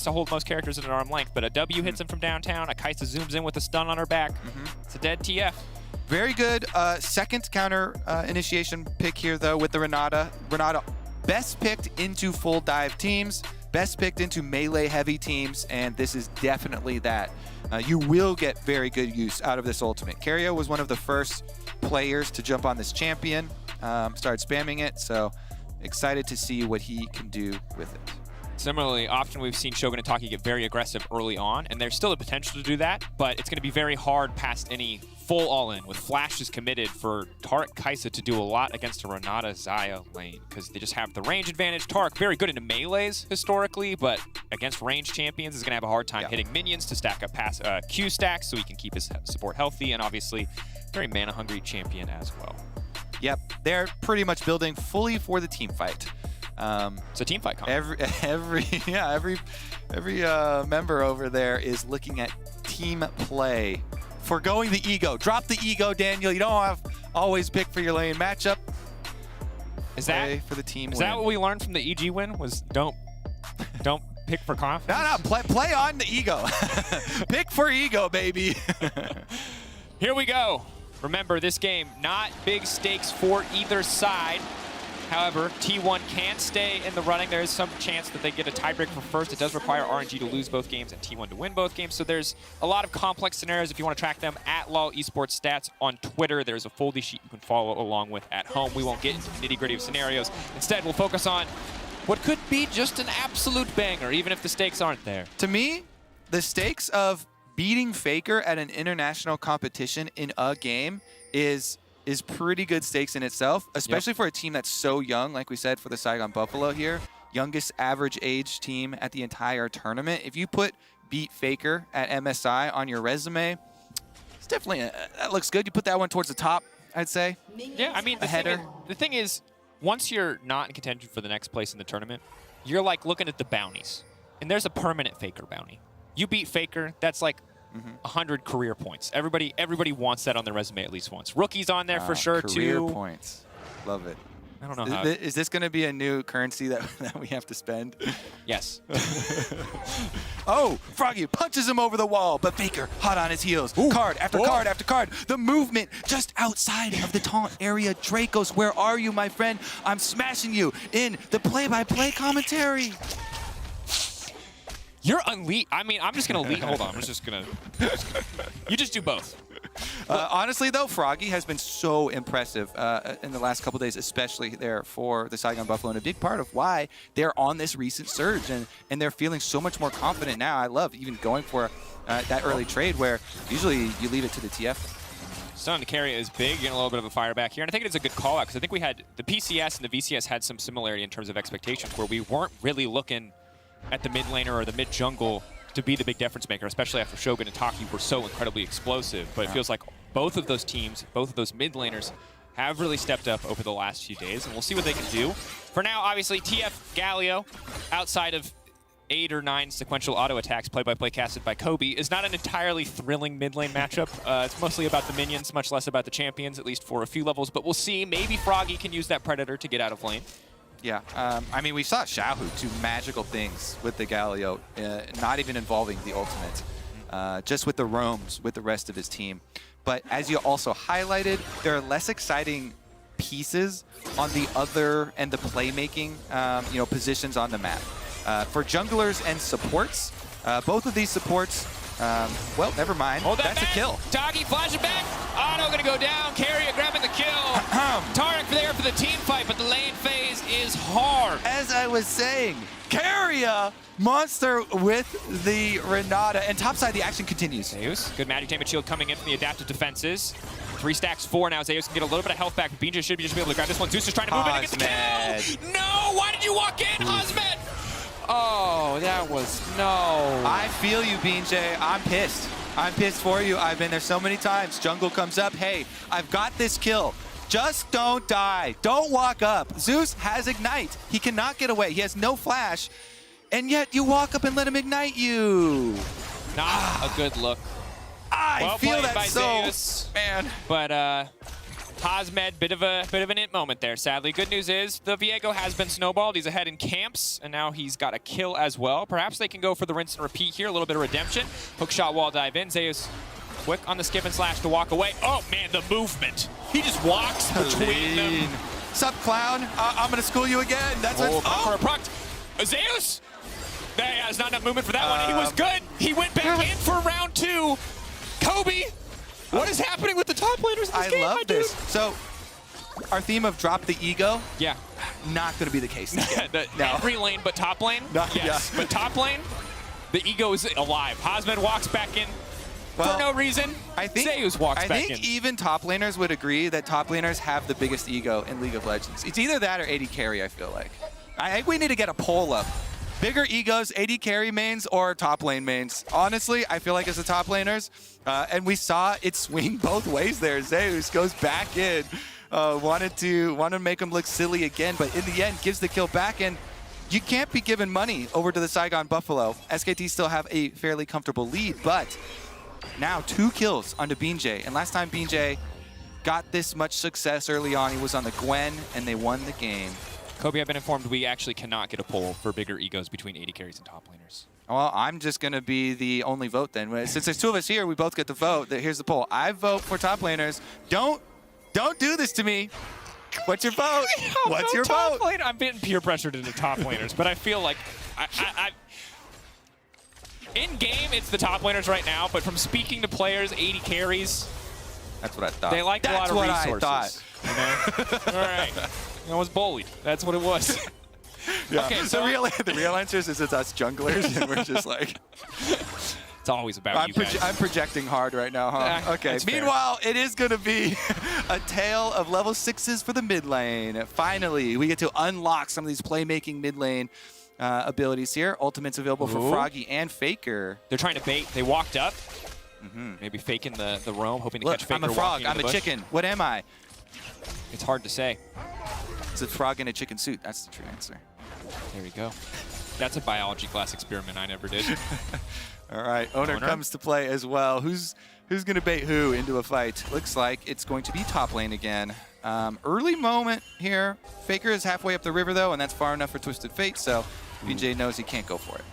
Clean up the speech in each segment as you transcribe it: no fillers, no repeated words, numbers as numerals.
to hold most characters at an arm length, but a W hits him from downtown, a Kaisa zooms in with a stun on her back. It's a dead TF. Very good second counter initiation pick here, though, with the Renata. Renata best picked into full dive teams, best picked into melee heavy teams, and this is definitely that. You will get very good use out of this ultimate. Cario was one of the first players to jump on this champion, started spamming it, so excited to see what he can do with it. Similarly, often we've seen Shogun Itaki get very aggressive early on, and there's still the potential to do that, but it's going to be very hard past any full all-in with flashes committed for Taric Kaisa to do a lot against a Renata Xayah lane, because they just have the range advantage. Taric very good into melees historically, but against range champions is going to have a hard time hitting minions to stack up pass Q stacks so he can keep his support healthy, and obviously very mana-hungry champion as well. Yep, they're pretty much building fully for the team fight. It's a team fight comp. Every member over there is looking at team play. Forgoing the ego. Drop the ego, Daniel. You don't have always pick for your lane matchup. Is that for the team? Is that what we learned from the EG win? Was don't pick for confidence? No, play on the ego. Pick for ego, baby. Here we go. Remember, this game, not big stakes for either side. However, T1 can stay in the running. There is some chance that they get a tiebreak for first. It does require RNG to lose both games and T1 to win both games. So there's a lot of complex scenarios. If you want to track them, at LOL Esports Stats on Twitter. There's a foldy sheet you can follow along with at home. We won't get into the nitty-gritty of scenarios. Instead, we'll focus on what could be just an absolute banger, even if the stakes aren't there. To me, the stakes of beating Faker at an international competition in a game is pretty good stakes in itself, especially for a team that's so young, like we said, for the Saigon Buffalo here. Youngest average age team at the entire tournament. If you put beat Faker at MSI on your resume, it's definitely, that looks good. You put that one towards the top, I'd say. Yeah, I mean, the thing is, once you're not in contention for the next place in the tournament, you're like looking at the bounties. And there's a permanent Faker bounty. You beat Faker, that's like 100 career points. Everybody wants that on their resume at least once. Rookies on there for sure too. Career points. Love it. I don't know how. Is this going to be a new currency that we have to spend? Yes. Oh, Froggy punches him over the wall, but Faker hot on his heels. Ooh. Card after card after card. The movement just outside of the taunt area. Dracos, where are you, my friend? I'm smashing you in the play-by-play commentary. You're unleashed. I mean, I'm just going to lead. Hold on. I'm just going to. You just do both. Honestly, though, Froggy has been so impressive in the last couple days, especially there for the Saigon Buffalo, and a big part of why they're on this recent surge, and they're feeling so much more confident now. I love even going for that early trade where usually you leave it to the TF. Stun to carry is big, getting a little bit of a fire back here, and I think it is a good call out because I think we had the PCS and the VCS had some similarity in terms of expectations where we weren't really looking at the mid laner or the mid jungle to be the big difference maker, especially after Shogun and Taki were so incredibly explosive. But it feels like both of those teams, both of those mid laners, have really stepped up over the last few days, and we'll see what they can do. For now, obviously, TF Galio, outside of 8 or 9 sequential auto attacks play-by-play casted by Kobe, is not an entirely thrilling mid lane matchup. It's mostly about the minions, much less about the champions, at least for a few levels. But we'll see. Maybe Froggy can use that Predator to get out of lane. Yeah, I mean, we saw Xiaohu do magical things with the Galio, not even involving the ultimate, just with the roams with the rest of his team. But as you also highlighted, there are less exciting pieces on the other and the playmaking positions on the map. For junglers and supports, both of these supports, well, never mind. That's a kill. Taki flashing back. Otto gonna go down. Carrier grabbing the kill. Taric there for the team fight, but the lane phase is hard. As I was saying, Carrier monster with the Renata, and topside the action continues. Zeus, good magic damage shield coming in from the adaptive defenses. 3 stacks 4 now. Zeus can get a little bit of health back. BJ should be able to grab this one. Zeus is trying to move in and get the kill. No, why did you walk in, Osmed? Oh, that was no. I feel you, BJ. I'm pissed. I'm pissed for you. I've been there so many times. Jungle comes up. Hey, I've got this kill. Just don't die. Don't walk up. Zeus has Ignite. He cannot get away. He has no flash. And yet you walk up and let him ignite you. Not a good look. I feel that so, Zeus, man. But Hazmed, bit of an it moment there, sadly. Good news is the Viego has been snowballed. He's ahead in camps, and now he's got a kill as well. Perhaps they can go for the rinse and repeat here. A little bit of redemption. Hook shot wall dive in. Zeus quick on the skip and slash to walk away. Oh, man, the movement. He just walks between them. Sup, clown? I'm going to school you again. That's for a what. proc. Zeus! There's not enough movement for that one. He was good. He went back in for round 2. Kobe! What is happening with the top laners in this game, I love this. Dude? So, our theme of drop the ego, yeah, not going to be the case again. No. Every lane but top lane, yes. Yeah. But top lane, the ego is alive. Hazmed walks back in for no reason. I think Zeus walks back in. I think even top laners would agree that top laners have the biggest ego in League of Legends. It's either that or AD carry, I feel like. I think we need to get a poll up. Bigger egos, AD carry mains or top lane mains? Honestly, I feel like it's the top laners. And we saw it swing both ways there. Zeus goes back in. Wanted to make him look silly again, but in the end gives the kill back. And you can't be giving money over to the Saigon Buffalo. SKT still have a fairly comfortable lead, but now 2 kills onto BJ. And last time BJ got this much success early on, he was on the Gwen, and they won the game. Kobe, I've been informed we actually cannot get a poll for bigger egos between AD carries and top laners. Well, I'm just going to be the only vote then. Since there's 2 of us here, we both get to vote. Here's the poll. I vote for top laners. Don't do this to me. What's your vote? What's your vote? I'm being peer pressured into top laners, but I feel like in game it's the top laners right now, but from speaking to players, 80 carries. That's what I thought. They like a lot of resources. That's what I thought. You know? All right. I was bullied. That's what it was. Yeah. Okay, so the real answer is it's us junglers, and we're just like. It's always about you guys. I'm projecting hard right now, huh? Okay. Meanwhile, it is going to be a tale of level 6s for the mid lane. Finally, we get to unlock some of these playmaking mid lane abilities here. Ultimates available for Froggy and Faker. They're trying to bait. They walked up. Maybe faking the roam, hoping to catch Faker. I'm a frog. I'm a chicken. What am I? It's hard to say. It's a frog in a chicken suit. That's the true answer. There we go. That's a biology class experiment I never did. All right, Owner comes to play as well. Who's going to bait who into a fight? Looks like it's going to be top lane again. Early moment here. Faker is halfway up the river, though, and that's far enough for Twisted Fate, so BJ knows he can't go for it.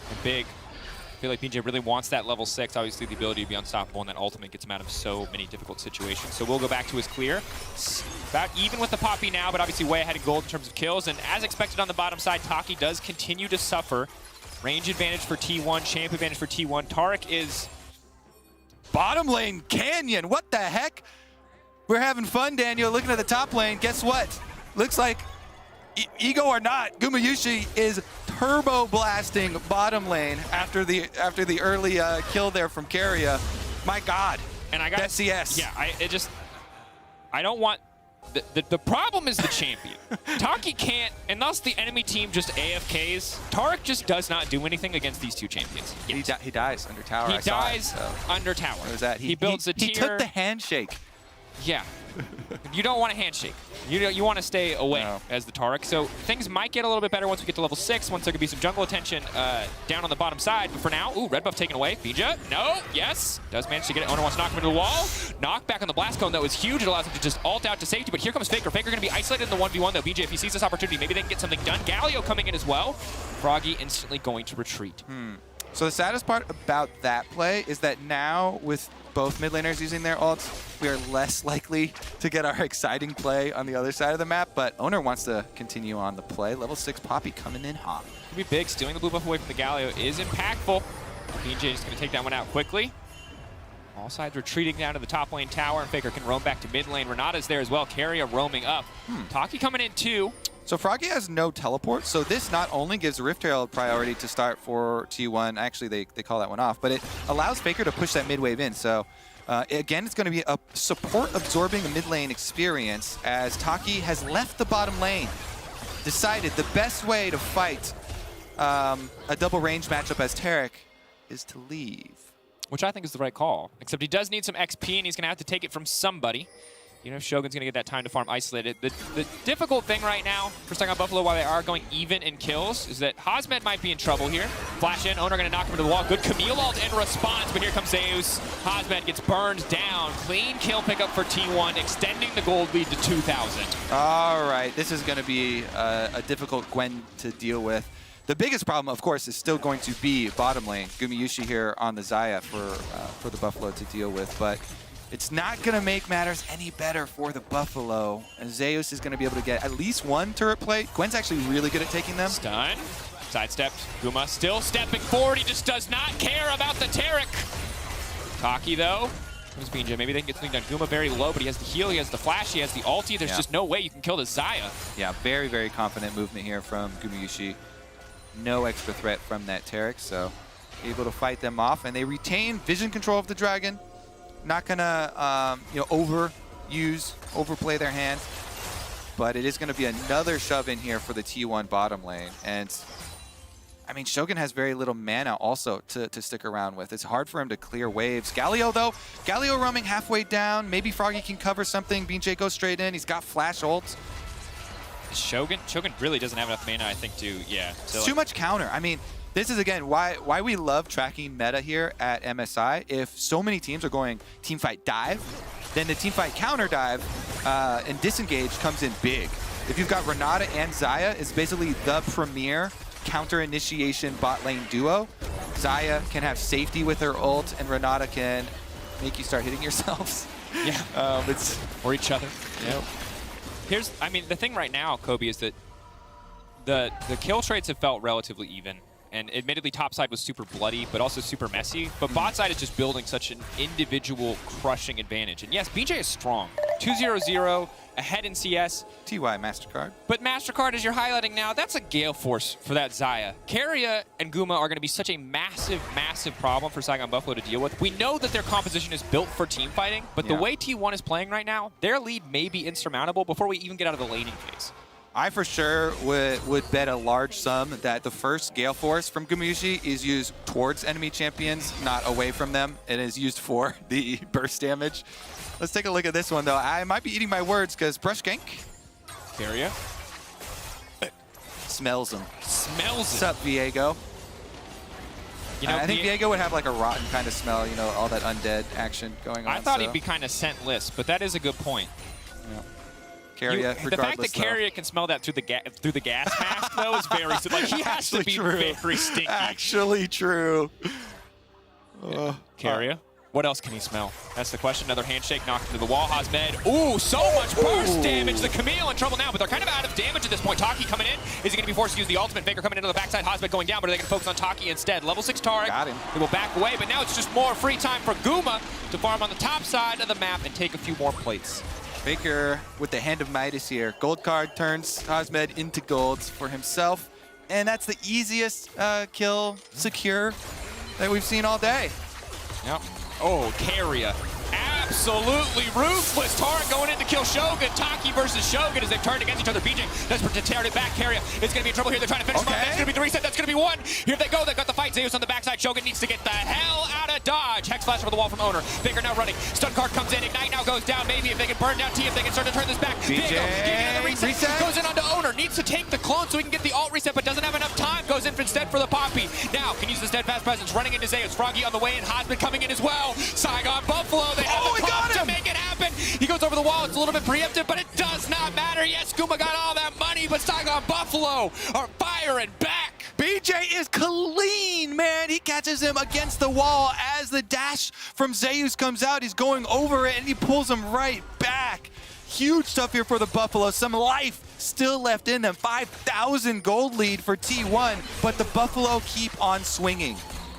And big. I feel like BJ really wants that level 6. Obviously, the ability to be unstoppable, and that ultimate gets him out of so many difficult situations. So we'll go back to his clear. About even with the Poppy now, but obviously way ahead of gold in terms of kills. And as expected on the bottom side, Taki does continue to suffer. Range advantage for T1, champ advantage for T1. Taric is... Bottom lane Canyon, what the heck? We're having fun, Daniel, looking at the top lane. Guess what? Looks like, ego or not, Gumayushi is turbo blasting bottom lane after the early kill there from Keria. My God, and I got that CS. Yeah, I don't want... The problem is the champion. Taki can't, unless the enemy team just AFKs, Taric just does not do anything against these 2 champions. Yes. He dies under tower. He dies under tower. What was that? He builds a tier. He took the handshake. Yeah. You don't want a handshake. You want to stay away as the Taric. So things might get a little bit better once we get to level 6, once there could be some jungle attention down on the bottom side. But for now, red buff taken away. Bija, no, yes. Does manage to get it. Owner wants to knock him into the wall. Knock back on the blast cone, that was huge. It allows him to just ult out to safety. But here comes Faker. Faker going to be isolated in the 1v1, though. BJ, if he sees this opportunity, maybe they can get something done. Galio coming in as well. Froggy instantly going to retreat. So the saddest part about that play is that now with both mid laners using their ults, we are less likely to get our exciting play on the other side of the map, but Owner wants to continue on the play. Level 6 Poppy coming in hot. Could be big. Stealing the blue buff away from the Galio is impactful. BJ is going to take that one out quickly. All sides retreating down to the top lane tower, and Faker can roam back to mid lane. Renata's there as well. Keria roaming up. Taki coming in too. So Froggy has no teleport, so this not only gives Rift Herald priority to start for T1, actually they call that one off, but it allows Faker to push that mid wave in. So again, it's going to be a support absorbing a mid lane experience as Taki has left the bottom lane. Decided the best way to fight a double range matchup as Taric is to leave. Which I think is the right call, except he does need some XP and he's going to have to take it from somebody. You know, if Shogun's going to get that time to farm isolated. The difficult thing right now for Saigon Buffalo, while they are going even in kills, is that Hosmed might be in trouble here. Flash in, Owner going to knock him to the wall. Good Camille ult in response, but here comes Zeus. Hosmed gets burned down. Clean kill pickup for T1, extending the gold lead to 2,000. All right, this is going to be a difficult Gwen to deal with. The biggest problem, of course, is still going to be bottom lane. Gumayushi here on the Xayah for the Buffalo to deal with, but it's not going to make matters any better for the Buffalo. And Zeus is going to be able to get at least one turret play. Gwen's actually really good at taking them. Stun. Sidestepped. Guma still stepping forward. He just does not care about the Taric. Taki, though. Comes BJ. Maybe they can get something done. Guma very low, but he has the heal, he has the flash, he has the ulti. There's just no way you can kill the Xayah. Yeah, very, very confident movement here from Gumayushi. No extra threat from that Taric, so able to fight them off. And they retain vision control of the dragon. Not gonna overplay their hand, but it is gonna be another shove in here for the T1 bottom lane. And I mean, Shogun has very little mana also to stick around with. It's hard for him to clear waves. Galio though, Galio roaming halfway down. Maybe Froggy can cover something. BJ goes straight in. He's got flash ults. Shogun really doesn't have enough mana, I think, to It's too much counter. I mean, this is, again, why we love tracking meta here at MSI. If so many teams are going teamfight dive, then the teamfight counter dive and disengage comes in big. If you've got Renata and Xayah, it's basically the premier counter initiation bot lane duo. Xayah can have safety with her ult, and Renata can make you start hitting yourselves. Yeah. Or each other. Yep. I mean, the thing right now, Kobe, is that the kill traits have felt relatively even. And admittedly, top side was super bloody, but also super messy. But bot side is just building such an individual crushing advantage. And yes, BJ is strong. 2-0-0, ahead in CS. TY MasterCard. But MasterCard, as you're highlighting now, that's a gale force for that Xayah. Keria and Guma are going to be such a massive, massive problem for Saigon Buffalo to deal with. We know that their composition is built for team fighting, but the way T1 is playing right now, their lead may be insurmountable before we even get out of the laning phase. I for sure would bet a large sum that the first Gale Force from Gumayushi is used towards enemy champions, not away from them. It is used for the burst damage. Let's take a look at this one, though. I might be eating my words because Brush Gank. Keria. Smells him. Smells it. What's up, Viego? You know, I think Viego would have like a rotten kind of smell, you know, all that undead action going on. I thought he'd be kind of scentless, but that is a good point. Yeah. Keria, the fact that Keria can smell that through the gas mask, though, is very like he has to be very stinky. Actually true. Keria. What else can he smell? That's the question. Another handshake knocked into the wall. Hosmed. Ooh, so much burst damage. The Camille in trouble now, but they're kind of out of damage at this point. Taki coming in. Is he going to be forced to use the ultimate? Faker coming into the backside. Hosmed going down, but are they going to focus on Taki instead? Level 6 Taric. Got him. They will back away, but now it's just more free time for Guma to farm on the top side of the map and take a few more plates. Faker with the hand of Midas here. Gold card turns Hosmed into golds for himself. And that's the easiest kill secure that we've seen all day. Yep. Oh, Keria. Absolutely ruthless. Taric going in to kill Shogun. Taki versus Shogun as they've turned against each other. BJ desperate to tear it back. Keria is going to be in trouble here. They're trying to finish him up. That's going to be the reset. That's going to be one. Here they go. They've got the fight. Zeus on the backside. Shogun needs to get the hell out of dodge. Hex flash over the wall from Owner. Faker now running. Stun card comes in. Ignite now goes down. Maybe if they can burn down T, if they can start to turn this back. BJ getting the reset. Goes in onto Owner. Needs to take the clone so he can get the alt reset, but doesn't have enough time. Goes in instead for the Poppy. Now can use the steadfast presence. Running into Zeus. Froggy on the way in. Hosmed coming in as well. Saigon Buffalo. They have the comp to make it happen. He goes over the wall. It's a little bit preemptive, but it does not matter. Yes, Guma got all that money, but Saigon Buffalo are firing back. BJ is clean, man. He catches him against the wall as the dash from Zeus comes out. He's going over it, and he pulls him right back. Huge stuff here for the Buffalo. Some life still left in them. 5,000 gold lead for T1, but the Buffalo keep on swinging.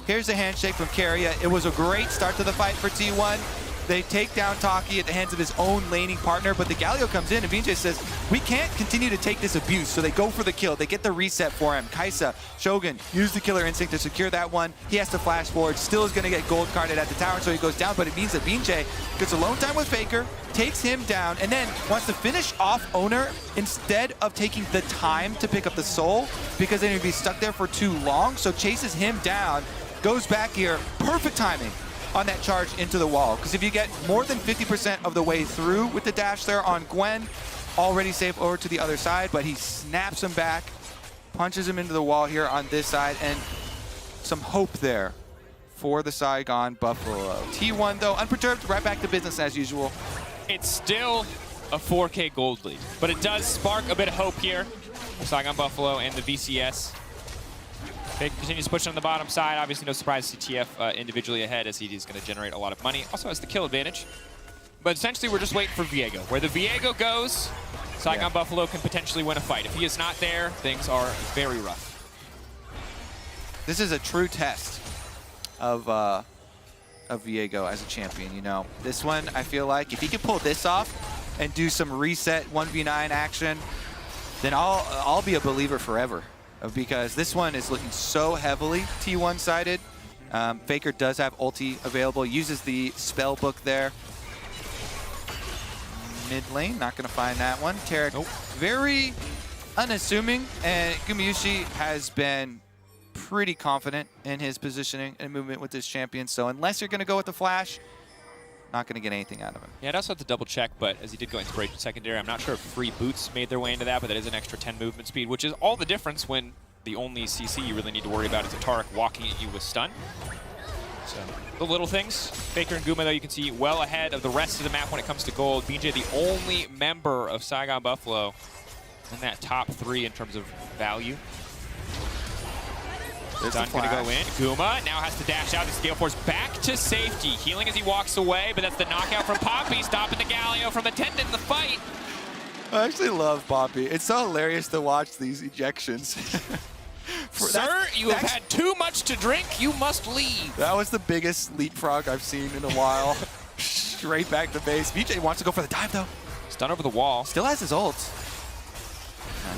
Here's a handshake from Keria. It was a great start to the fight for T1. They take down Taki at the hands of his own laning partner, but the Galio comes in and BJ says, we can't continue to take this abuse. So they go for the kill. They get the reset for him. Kaisa, Shogun, use the killer instinct to secure that one. He has to flash forward. Still is going to get gold carded at the tower, so he goes down, but it means that BJ gets alone time with Faker, takes him down, and then wants to finish off Owner instead of taking the time to pick up the soul, because then he'd be stuck there for too long. So chases him down, goes back here. Perfect timing. on that charge into the wall. Because if you get more than 50% of the way through with the dash there on Gwen, already safe over to the other side, but he snaps him back, punches him into the wall here on this side, and some hope there for the Saigon Buffalo. T1, though, unperturbed, right back to business as usual. It's still a 4K gold lead, but it does spark a bit of hope here for Saigon Buffalo and the VCS. Big continues to push on the bottom side. Obviously, no surprise, CTF individually ahead as he is going to generate a lot of money. Also has the kill advantage. But essentially, we're just waiting for Viego. Where the Viego goes, Saigon Buffalo can potentially win a fight. If he is not there, things are very rough. This is a true test of Viego as a champion, you know. This one, I feel like, if he can pull this off and do some reset 1v9 action, then I'll be a believer forever. Because this one is looking so heavily T1 sided. Faker does have ulti available, uses the spell book there. Mid lane, not going to find that one. Tarek, very unassuming, and Gumayusi has been pretty confident in his positioning and movement with this champion. So unless you're going to go with the flash, not going to get anything out of him. Yeah, I'd also have to double check, but as he did go Inspiration Secondary, I'm not sure if free boots made their way into that, but that is an extra 10 movement speed, which is all the difference when the only CC you really need to worry about is a Tarek walking at you with stun. So the little things. Faker and Guma, though, you can see well ahead of the rest of the map when it comes to gold. BJ, the only member of Saigon Buffalo in that top 3 in terms of value. Stun gonna go in. Guma now has to dash out. The Gale Force back to safety. Healing as he walks away, but that's the knockout from Poppy, stopping the Galio from attending the fight. I actually love Poppy. It's so hilarious to watch these ejections. Sir, you have had too much to drink. You must leave. That was the biggest leapfrog I've seen in a while. Straight back to base. BJ wants to go for the dive, though. Stun over the wall. Still has his ult.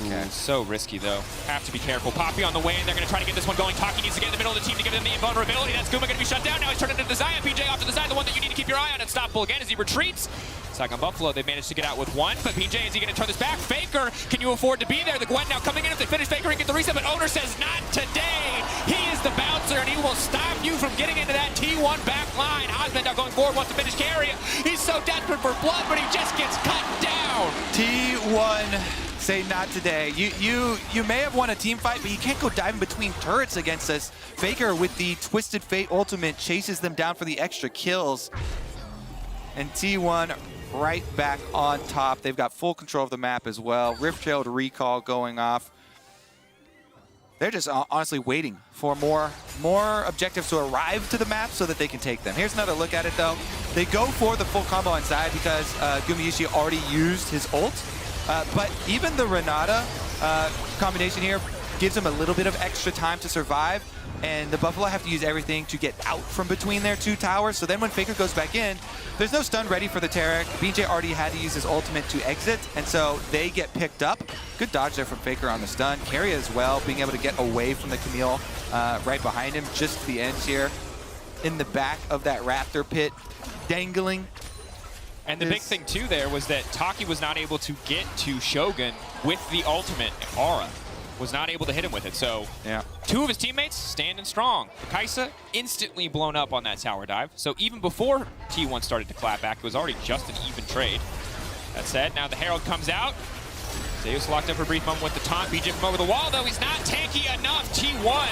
Okay. Ooh, so risky, though. Have to be careful. Poppy on the way, and they're going to try to get this one going. Taki needs to get in the middle of the team to give them the invulnerability. That's Guma going to be shut down. Now he's turning into the Zion. PJ off to the side, the one that you need to keep your eye on. Unstoppable again as he retreats. Saigon Buffalo, they managed to get out with one, but PJ, is he going to turn this back? Faker, can you afford to be there? The Gwen now coming in. If they finish Faker and get the reset, but Owner says not today. He is the bouncer, and he will stop you from getting into that T1 back line. Osmond now going forward, wants to finish carry. He's so desperate for blood, but he just gets cut down. T1. Say not today. You may have won a team fight, but you can't go diving between turrets against us. Faker with the Twisted Fate ultimate chases them down for the extra kills. And T1 right back on top. They've got full control of the map as well. Rift Trailed recall going off. They're just honestly waiting for more objectives to arrive to the map so that they can take them. Here's another look at it, though. They go for the full combo inside because Gumayusi already used his ult. But even the Renata combination here gives them a little bit of extra time to survive, and the Buffalo have to use everything to get out from between their 2 towers. So then when Faker goes back in, there's no stun ready for the Tarek. BJ already had to use his ultimate to exit, and so they get picked up. Good dodge there from Faker on the stun. Carry as well, being able to get away from the Camille right behind him, just to the ends here. In the back of that Raptor pit, dangling. And the big thing, too, there was that Taki was not able to get to Shogun with the ultimate. Aura was not able to hit him with it. So 2 of his teammates standing strong. Kaisa instantly blown up on that tower dive. So even before T1 started to clap back, it was already just an even trade. That said, now the Herald comes out. Zeus locked up for a brief moment with the taunt. BJ from over the wall, though. He's not tanky enough. T1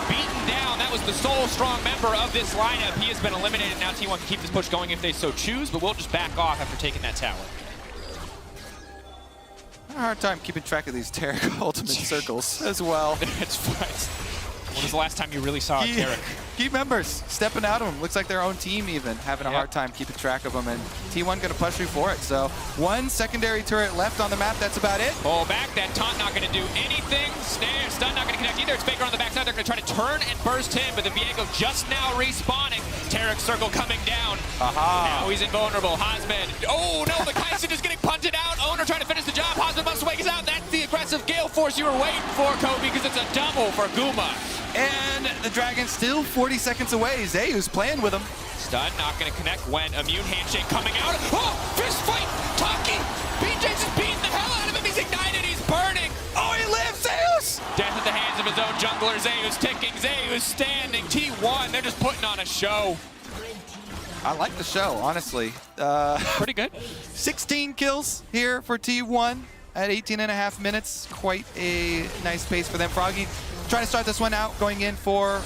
beaten down. That was the sole strong member of this lineup. He has been eliminated. Now T1 can keep this push going if they so choose, but we'll just back off after taking that tower. A hard time keeping track of these Tarek ultimate circles as well. It's fine. When was the last time you really saw Tarek? Key members stepping out of them. Looks like their own team even having a hard time keeping track of them, and T1 going to push through for it. So 1 secondary turret left on the map. That's about it. Pull back. That taunt not going to do anything. Snare, stun not going to connect either. It's Faker on the backside. They're going to try to turn and burst him, but the Viego just now respawning. Tarek circle coming down. Now he's invulnerable. Hosman. Oh no, the Kaisen is getting punted out. Owner trying to finish the job. Hosman must wake us out. That's the aggressive Gale Force you were waiting for, Kobe, because it's a double for Guma. And the Dragon still 40 seconds away. Zeus playing with him. Stun not going to connect when immune handshake coming out. Oh, fist fight. Taki. BJ's just beating the hell out of him. He's ignited. He's burning. Oh, he lives, Zeus. Death at the hands of his own jungler. Zeus ticking. Zeus standing. T1. They're just putting on a show. I like the show, honestly. Pretty good. 16 kills here for T1 at 18.5 minutes. Quite a nice pace for them. Froggy trying to start this one out, going in for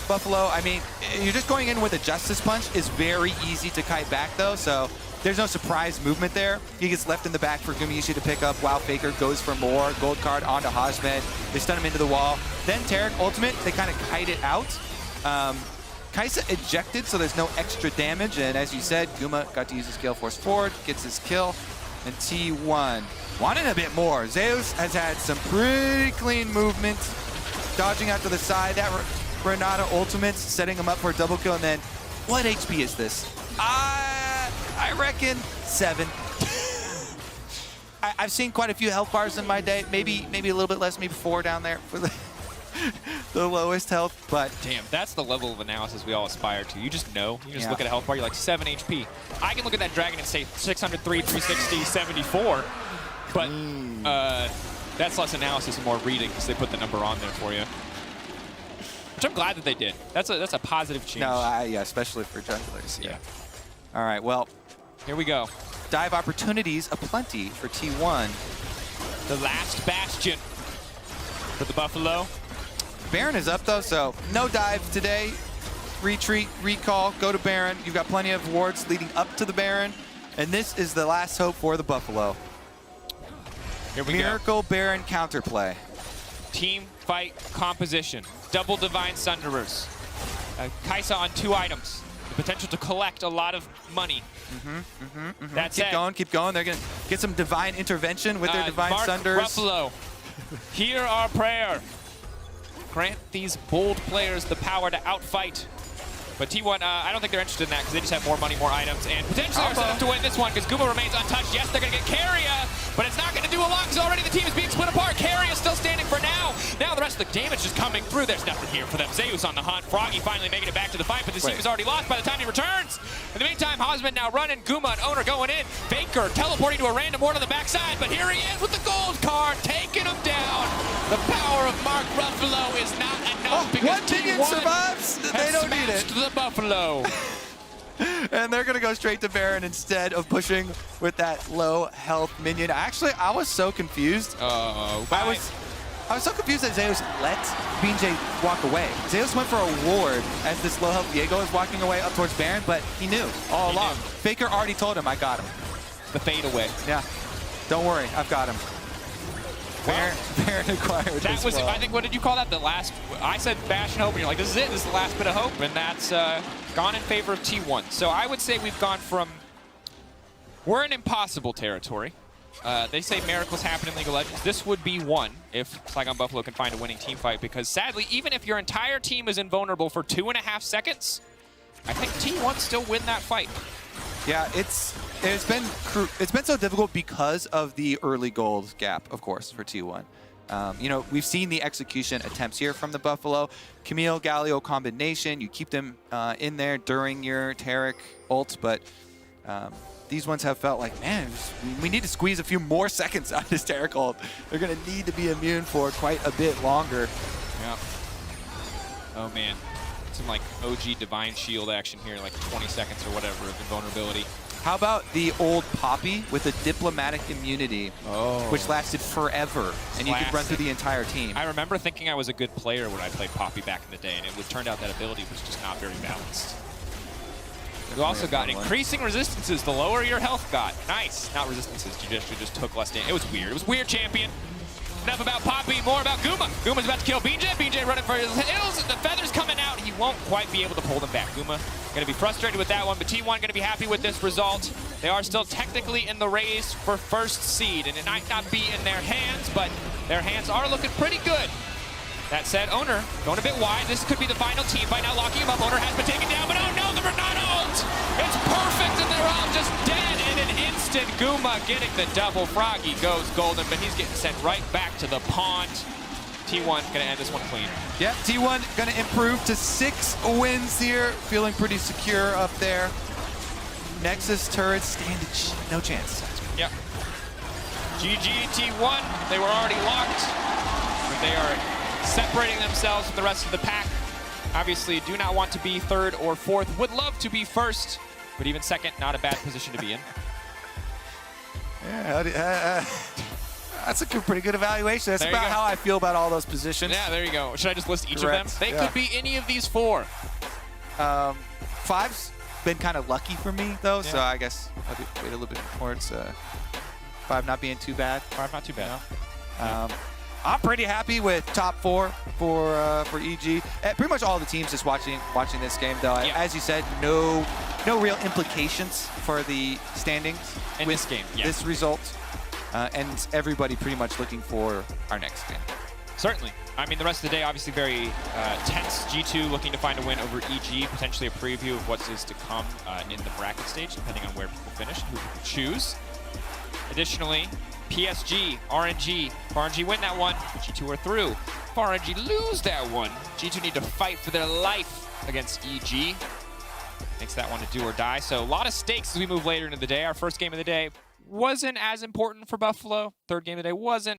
Buffalo. I mean, you're just going in with a Justice Punch is very easy to kite back, though, so there's no surprise movement there. He gets left in the back for Gumayushi to pick up. Wow, Faker goes for more. Gold card onto Hosmed. They stun him into the wall. Then Tarek ultimate, they kind of kite it out. Kaisa ejected, so there's no extra damage. And as you said, Guma got to use his Gale Force forward, gets his kill. And T1 wanted a bit more. Zeus has had some pretty clean movement. Dodging out to the side. That Renata ultimate, setting him up for a double kill. And then, what HP is this? I reckon 7. I've seen quite a few health bars in my day. Maybe a little bit less, maybe 4 down there for the lowest health. But damn, that's the level of analysis we all aspire to. You just know. You just look at a health bar, you're like 7 HP. I can look at that dragon and say 603, 360, 74. But that's less analysis and more reading because they put the number on there for you. Which I'm glad that they did. That's a positive change. No, yeah, especially for junglers. Yeah. All right, well, here we go. Dive opportunities aplenty for T1. The last bastion for the Buffalo. Baron is up, though, so no dive today. Retreat, recall, go to Baron. You've got plenty of wards leading up to the Baron. And this is the last hope for the Buffalo. Here we Miracle Baron counterplay. Team fight composition. Double Divine Sunderers. Kaisa on 2 items. The potential to collect a lot of money. That's it. Keep going. They're going to get some divine intervention with their Divine Sunders. Ruffalo, hear our prayer. Grant these bold players the power to outfight. But T1, I don't think they're interested in that because they just have more money, more items, and potentially are set up to win this one because Guma remains untouched. Yes, they're going to get Carrier, but it's not going to do a lot because already the team is being split apart. Carrier still standing for now. Now the rest of the damage is coming through. There's nothing here for them. Zeus on the hunt. Froggy finally making it back to the fight, but the team is already lost by the time he returns. In the meantime, Hosman now running. Guma and Owner going in. Faker teleporting to a random ward on the backside, but here he is with the gold card, taking him down. The power of Mark Ruffalo is not enough because one minion survives. They don't need it. The Buffalo. And they're going to go straight to Baron instead of pushing with that low health minion. Actually, I was so confused. I was so confused that Zeus let BJ walk away. Zeus went for a ward as this low health Diego is walking away up towards Baron, but he knew all along. Faker already told him, I got him. The fade away. Yeah. Don't worry, I've got him. Baron acquired that was, I think, what did you call that? The last, I said Bastion Hope, and you're like, this is it, this is the last bit of hope, and that's gone in favor of T1. So I would say we've gone from, we're in impossible territory. They say miracles happen in League of Legends. This would be one if Saigon Buffalo can find a winning team fight, because sadly, even if your entire team is invulnerable for 2.5 seconds, I think T1 still win that fight. Yeah, it's been so difficult because of the early gold gap, of course, for T1. You know, we've seen the execution attempts here from the Buffalo. Camille, Galio combination, you keep them in there during your Tarek ult, but these ones have felt like, man, we need to squeeze a few more seconds out of this Tarek ult. They're going to need to be immune for quite a bit longer. Yeah. Oh, man. Some like OG Divine Shield action here, like 20 seconds or whatever of invulnerability. How about the old Poppy with a diplomatic immunity, which lasted forever, and you could run through the entire team? I remember thinking I was a good player when I played Poppy back in the day, and it turned out that ability was just not very balanced. You also got increasing resistances the lower your health got. Nice. Not resistances, you just took less damage. It was weird. It was weird, champion. Enough about Poppy, more about Guma. Guma's about to kill BJ. BJ running for his hills. The feathers coming out. He won't quite be able to pull them back. Guma going to be frustrated with that one, but T1 going to be happy with this result. They are still technically in the race for first seed, and it might not be in their hands, but their hands are looking pretty good. That said, Owner going a bit wide. This could be the final team fight. Now locking him up. Owner has been taken down, but oh no, the Renata ult! It's perfect, and they're all just dead in an instant. Guma getting the double. Froggy goes golden, but he's getting sent right back to the pond. T1 going to end this one clean. Yep, T1 going to improve to 6 wins here. Feeling pretty secure up there. Nexus turrets stand no chance. Yep. GG T1. They were already locked, but they are separating themselves from the rest of the pack. Obviously, do not want to be third or fourth. Would love to be first. but even second, not a bad position to be in. Yeah, that's a pretty good evaluation. That's There you about go. how I feel about all those positions. Yeah, there you go. Should I just list each Correct. of them? They Yeah. could be any of these 4. 5's been kind of lucky for me, though, so Yeah. I guess I'll wait a little bit towards 5 not being too bad. 5, not too bad. I'm pretty happy with top 4 for EG. Pretty much all the teams just watching this game, though. Yeah. As you said, no real implications for the standings In with this game, yeah. this result, and everybody pretty much looking for our next game. Certainly. I mean, the rest of the day, obviously very tense. G2 looking to find a win over EG, potentially a preview of what is to come in the bracket stage, depending on where people finish and who people choose. Additionally, PSG, RNG. If RNG win that one, G2 are through. If RNG lose that one, G2 need to fight for their life against EG. Makes that one a do or die. So a lot of stakes as we move later into the day. Our first game of the day wasn't as important for Buffalo. Third game of the day wasn't.